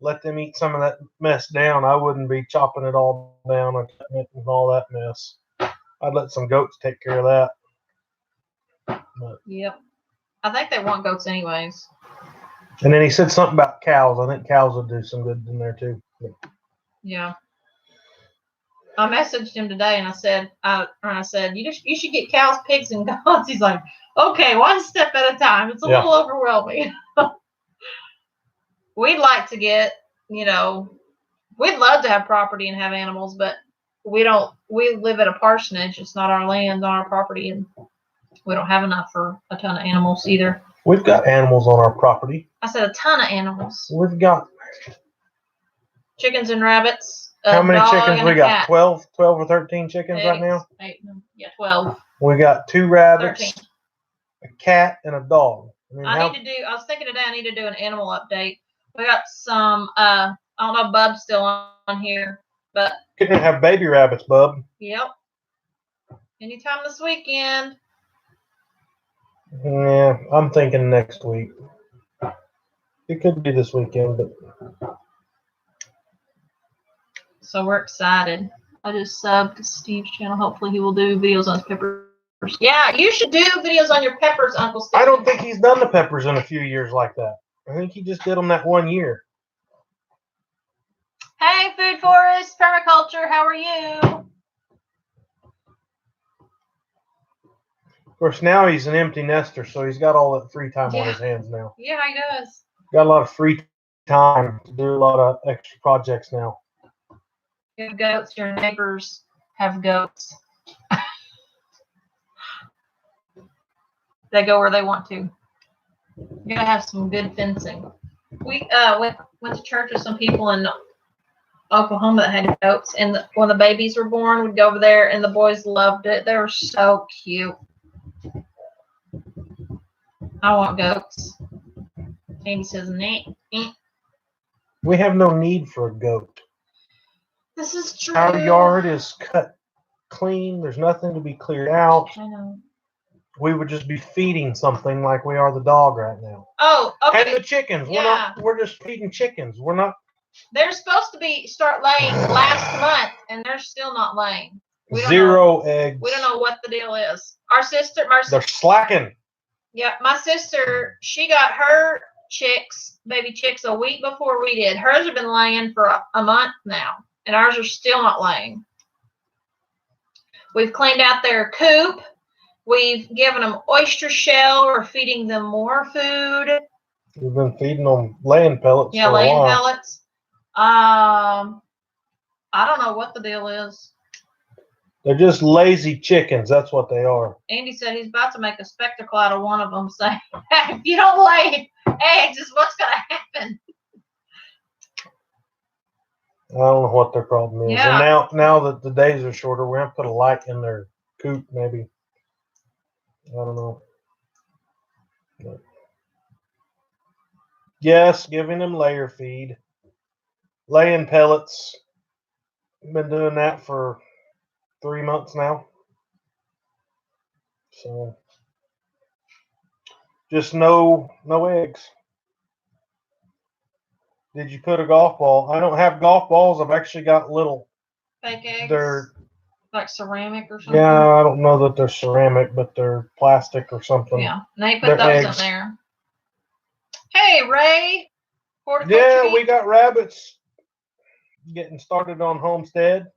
let them eat some of that mess down. I wouldn't be chopping it all down and cutting it and all that mess. I'd let some goats take care of that. But, yep. I think they want goats anyways. and then he said something about cows. I think cows would do some good in there too. But, yeah. I messaged him today and I said, you should get cows, pigs, and goats. He's like, okay, one step at a time. It's a little overwhelming. We'd like to get, we'd love to have property and have animals, but we live at a parsonage. It's not our land, on our property, and we don't have enough for a ton of animals either. we've got animals on our property. I said a ton of animals. We've got Chickens and rabbits. how many dog chickens and we a got? cat. 12 or 13 chickens right now. 12. We got 2 rabbits, 13. a cat, and a dog. I was thinking today I need to do an animal update. We got some, I don't know if Bub's still on here, but. You're going to have baby rabbits, Bub. Yep. Anytime this weekend. Yeah, I'm thinking next week. It could be this weekend, but. So we're excited. I just subbed to Steve's channel. Hopefully he will do videos on his peppers. Yeah, you should do videos on your peppers, Uncle Steve. I don't think he's done the peppers in a few years like that. I think he just did them that one year. Hey, Food Forest, Permaculture, how are you? Of course, now he's an empty nester, so he's got all that free time on his hands now. Yeah, he does. Got a lot of free time to do a lot of extra projects now. You have goats, your neighbors have goats. They go where they want to. You gotta have some good fencing. We went to church with some people in Oklahoma that had goats, and when the babies were born, we'd go over there, and the boys loved it. They were so cute. I want goats. Amy says, nah. We have no need for a goat. This is true. Our yard is cut clean. There's nothing to be cleared out. I know. We would just be feeding something like we are the dog right now. Oh, okay. And the chickens. Yeah. We're just feeding chickens. We're not. They're supposed to start laying last month, and they're still not laying. Zero eggs. We don't know what the deal is. Our sister, They're slacking. yeah, my sister, she got her baby chicks, a week before we did. Hers have been laying for a month now, and ours are still not laying. We've cleaned out their coop. We've given them oyster shell. We're feeding them more food. We've been feeding them laying pellets. Yeah, for laying a while. pellets. I don't know what the deal is. They're just lazy chickens. That's what they are. Andy said he's about to make a spectacle out of one of them, saying, if you don't lay eggs, what's going to happen? I don't know what their problem is. Yeah. And now that the days are shorter, we're going to put a light in their coop, maybe. I don't know. But yes, giving them layer feed. Laying pellets. Been doing that for 3 months now. So Just no eggs. Did you put a golf ball? I don't have golf balls. I've actually got little. Fake eggs. They're like ceramic or something. yeah. I don't know that they're ceramic, but they're plastic or something. Yeah. And they put They're those eggs. in there. Hey, Ray. Yeah, we got rabbits. Getting started on Homestead.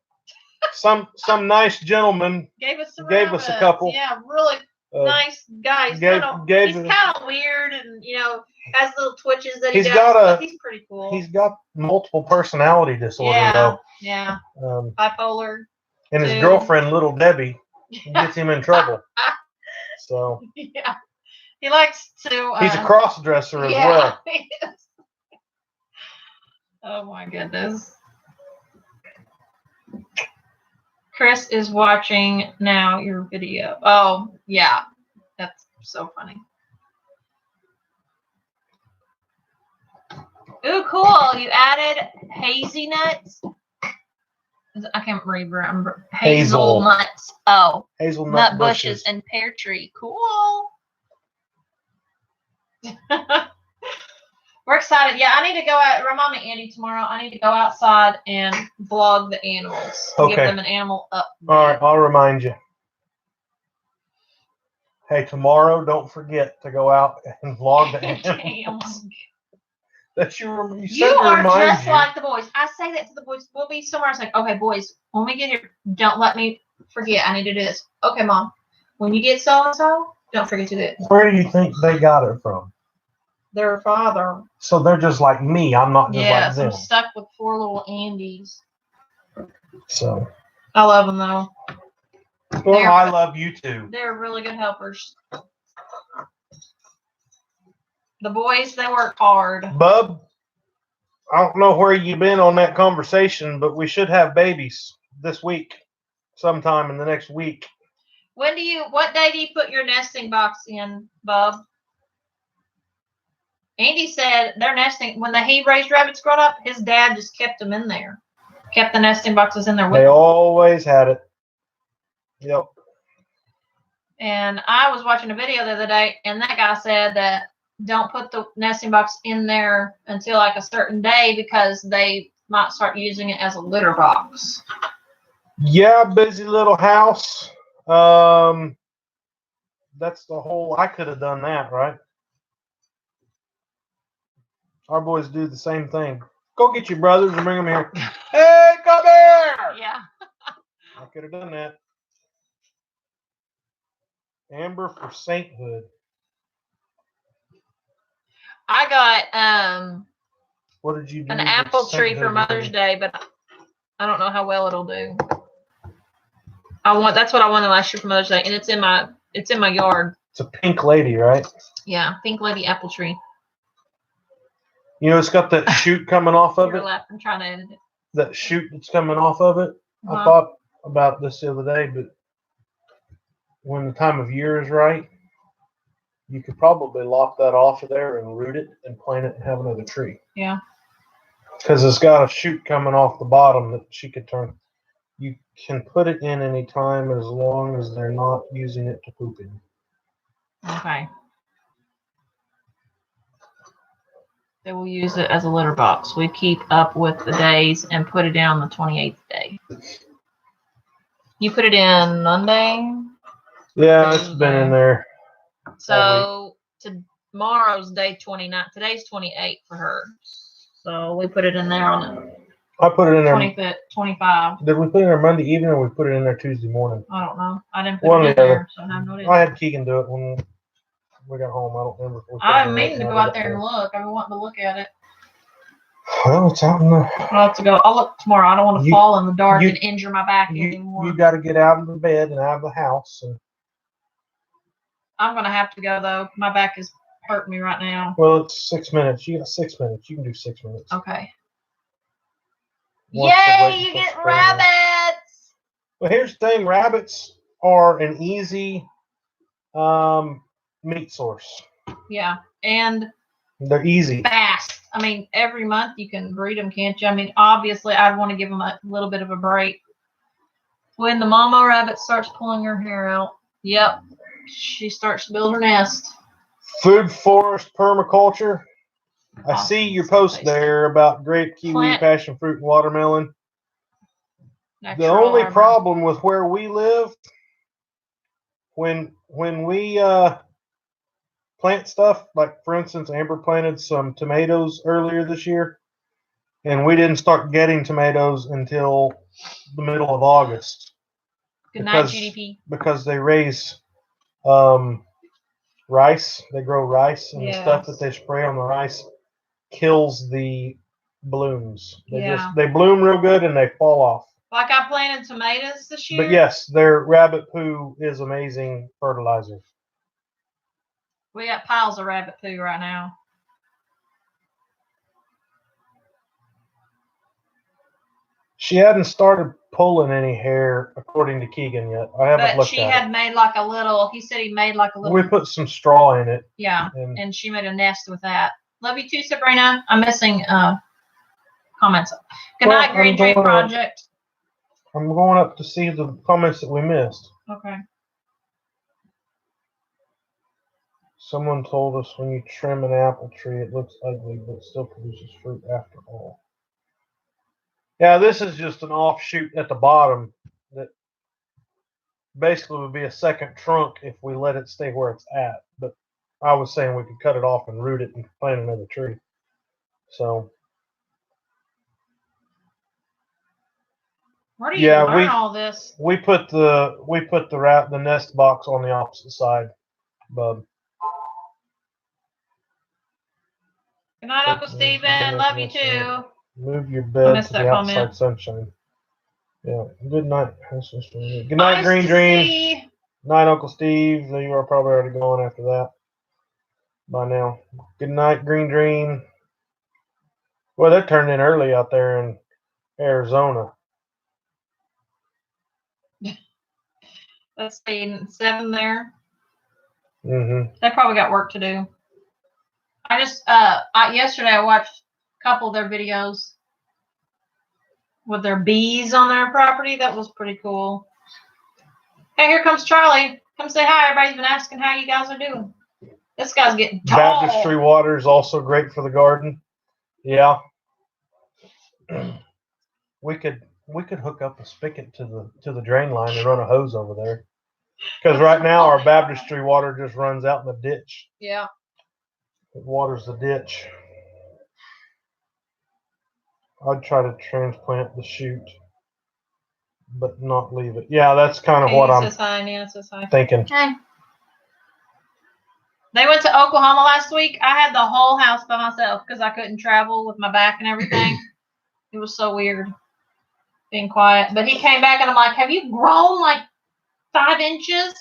Some nice gentleman gave us a couple. Yeah, really nice guy. He's kind of weird, and has little twitches that he does. But he's pretty cool. He's got multiple personality disorder though. Yeah. Bipolar. And his girlfriend, Little Debbie, gets him in trouble. So yeah, he likes to. He's a cross dresser as well. He is. Oh my goodness. Chris is watching now your video. Oh, yeah. That's so funny. Ooh, cool. You added hazy nuts. I can't remember. Hazelnuts. Oh. Hazelnut nut bushes and pear tree. Cool. We're excited. Yeah, I need to go out. Remind me, Andy, tomorrow. I need to go outside and vlog the animals. Okay. Give them an animal update. All right, I'll remind you. Hey, tomorrow, don't forget to go out and vlog the animals. That you are just like the boys. I say that to the boys. We'll be somewhere. It's like, okay, boys, when we get here, don't let me forget. I need to do this. Okay, Mom. When you get so and so, don't forget to do it. Where do you think they got it from? Their father. So they're just like me. I'm not just like them. I'm stuck with 4 little Andys. So. I love them though. Well, I love you too. They're really good helpers. The boys, they work hard. Bub, I don't know where you've been on that conversation, but we should have babies this week, sometime in the next week. What day do you put your nesting box in, Bub? Andy said their nesting, when he raised rabbits growing up, his dad just kept them in there. Kept the nesting boxes in there with them. They them. always had it. Yep. And I was watching a video the other day, and that guy said that don't put the nesting box in there until like a certain day because they might start using it as a litter box. Yeah, busy little house. That's the whole, I could have done that, right? Our boys do the same thing. Go get your brothers and bring them here. Hey, come here! Yeah. I could have done that. Amber for sainthood. I got what did you do? An apple tree for Mother's Day, but I don't know how well it'll do. That's what I wanted last year for Mother's Day, and it's in my yard. It's a pink lady, right? Yeah, pink lady apple tree. You know, it's got that shoot coming off of it. I'm trying to edit it. That shoot that's coming off of it. I thought about this the other day, but when the time of year is right, you could probably lop that off of there and root it and plant it and have another tree. Yeah. Because it's got a shoot coming off the bottom that she could turn. You can put it in any time as long as they're not using it to poop in. Okay. They will use it as a litter box. We keep up with the days and put it in on the 28th day. You put it in Monday? Yeah, it's been in there. So tomorrow's day 29. Today's 28 for her. So we put it in there on the I put it in there 25th, 25. Did we put it in there Monday evening or we put it in there Tuesday morning? I don't know. I didn't put it in there, so I have no idea. I had Keegan do it when we got home. I don't remember. I'm meaning to go out there and look. I've been wanting to look at it. Well, it's out in the. I'll have to go. I'll look tomorrow. I don't want to fall in the dark and injure my back anymore. You got to get out of the bed and out of the house. And I'm going to have to go, though. My back is hurting me right now. Well, it's 6 minutes. You got 6 minutes. You can do 6 minutes. Okay. Yay, you get rabbits! Well, here's the thing. Rabbits are an easy meat source. Yeah, and they're easy. Fast. I mean, every month you can breed them, can't you? I mean, obviously, I'd want to give them a little bit of a break. When the mama rabbit starts pulling her hair out, yep, she starts to build her nest. Food forest permaculture. I Awesome. see your post Tasty. there about grape, kiwi, Plant- passion fruit, and watermelon. The Natural only arbor. problem with where we live, when we plant stuff, like for instance, Amber planted some tomatoes earlier this year, and we didn't start getting tomatoes until the middle of August. Good night, because- GDP. Because they raise rice. They grow rice, and the stuff that they spray on the rice kills the blooms. They bloom real good and they fall off. Like I planted tomatoes this year. But yes, their rabbit poo is amazing fertilizer. We got piles of rabbit poo right now. She hadn't started pulling any hair, according to Keegan, yet. I haven't But looked she at had made like a little, he said he made like a it. little. We put some straw in it. Yeah, And and she made a nest with that. Love you too, Sabrina. I'm missing comments. Good Well, night, Green I'm Tree going up. Project. I'm going up to see the comments that we missed. Okay. Someone told us when you trim an apple tree, it looks ugly, but it still produces fruit after all. Yeah, this is just an offshoot at the bottom that basically would be a second trunk if we let it stay where it's at. But I was saying we could cut it off and root it and plant another tree. So Where do you Yeah, learn all this? we put the nest box on the opposite side, bub. Good night, Uncle Steven. Love you too. Move your bed missed to the that outside comment. sunshine. Yeah. Good night. Good night, Nice Green to Dream. see. Night, Uncle Steve. You are probably already gone after that by now. Good night, Green Dream. Well, they're turning in early out there in Arizona. Let's see, 7 there. Mm-hmm. They probably got work to do. I just yesterday I watched a couple of their videos with their bees on their property. That was pretty cool. Hey, here comes Charlie. Come say hi. Everybody's been asking how you guys are doing. This guy's getting tall. Baptistry water is also great for the garden. Yeah. We could hook up a spigot to the drain line and run a hose over there. Because right now our baptistry water just runs out in the ditch. Yeah. It waters the ditch. I'd try to transplant the shoot, but not leave it. Yeah, that's kind of Hey, what he I'm says hi. Nana says hi. thinking. Hey. They went to Oklahoma last week. I had the whole house by myself because I couldn't travel with my back and everything. It was so weird being quiet. But he came back and I'm like, have you grown like 5 inches?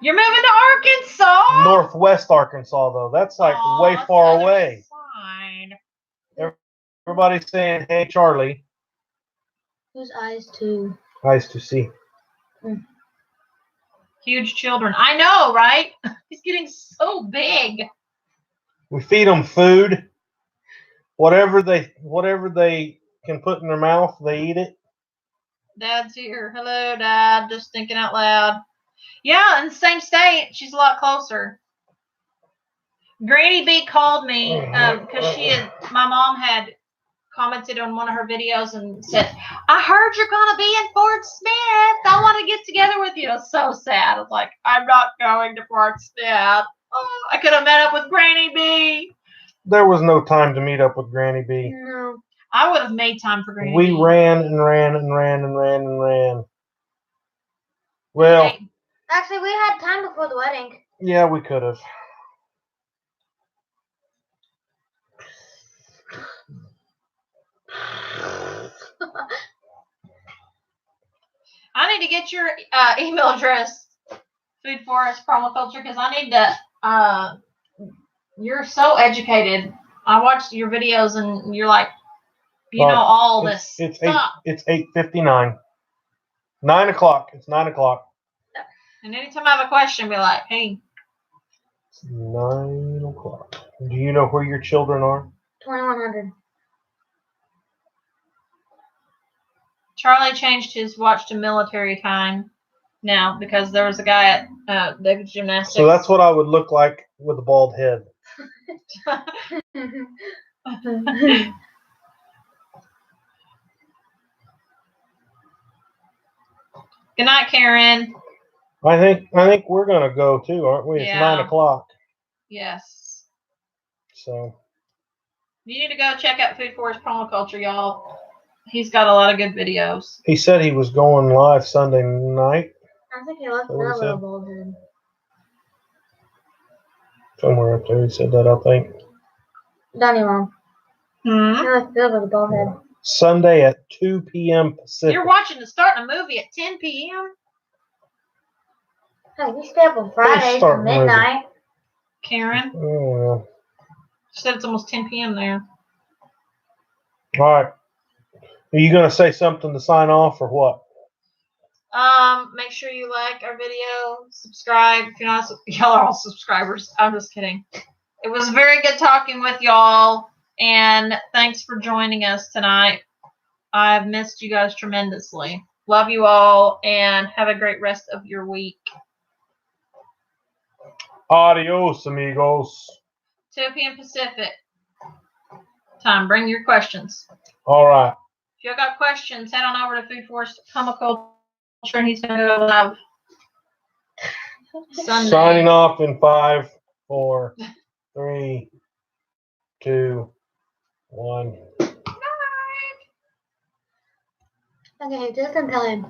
You're moving to Arkansas? Northwest Arkansas, though. That's like Aw, way that's far the other away. side. Everybody's saying, hey, Charlie. Whose eyes too? Nice to see. Huge children. I know, right? He's getting so big. We feed them food. Whatever they can put in their mouth, they eat it. Dad's here. Hello, Dad. Just thinking out loud. Yeah, in the same state. She's a lot closer. Granny B called me because my mom had commented on one of her videos and said, I heard you're going to be in Fort Smith. I want to get together with you. It was so sad. I was like, I'm not going to Fort Smith. Oh, I could have met up with Granny B. There was no time to meet up with Granny B. No. I would have made time for Granny We B. ran and ran and ran and ran and ran. Well, Hey, Actually, we had time before the wedding. yeah, we could have. I need to get your email address, Food Forest Permaculture, because I need to. You're so educated. I watched your videos, and you're like, you know all this It's stuff. It's 8:59. 9 o'clock. It's 9 o'clock. And anytime I have a question, be like, hey, It's 9 o'clock. Do you know where your children are? 2100. Charlie changed his watch to military time. now because there was a guy at the gymnastics. So that's what I would look like with a bald head. Good night, Karen. I think we're gonna go too, aren't we? It's Yeah. 9 o'clock. Yes. So You need to go check out Food Forest Permaculture, y'all. He's got a lot of good videos. he said he was going live Sunday night. I think he left that What was little that? bald head. Somewhere up there he said that, I think. Donnie Mom. Hmm? He left that with a bald head. Sunday at 2 p.m. Pacific. You're watching the starting a movie at 10 p.m. Hey, we stay up on Fridays till starting movie? midnight. Karen, Oh, she said it's almost 10 p.m. there. well. All right. Are you gonna say something to sign off or what? Make sure you like our video, subscribe. If you're not, y'all are all subscribers. I'm just kidding. It was very good talking with y'all, and thanks for joining us tonight. I've missed you guys tremendously. Love you all, and have a great rest of your week. Adios, amigos. 2 p.m. Pacific time. Bring your questions. All right. If you got questions, head on over to Food Forest Permaculture, and he's going to go live Sunday. Signing off in 5, 4, 3, 2, 1. Okay, just tell him.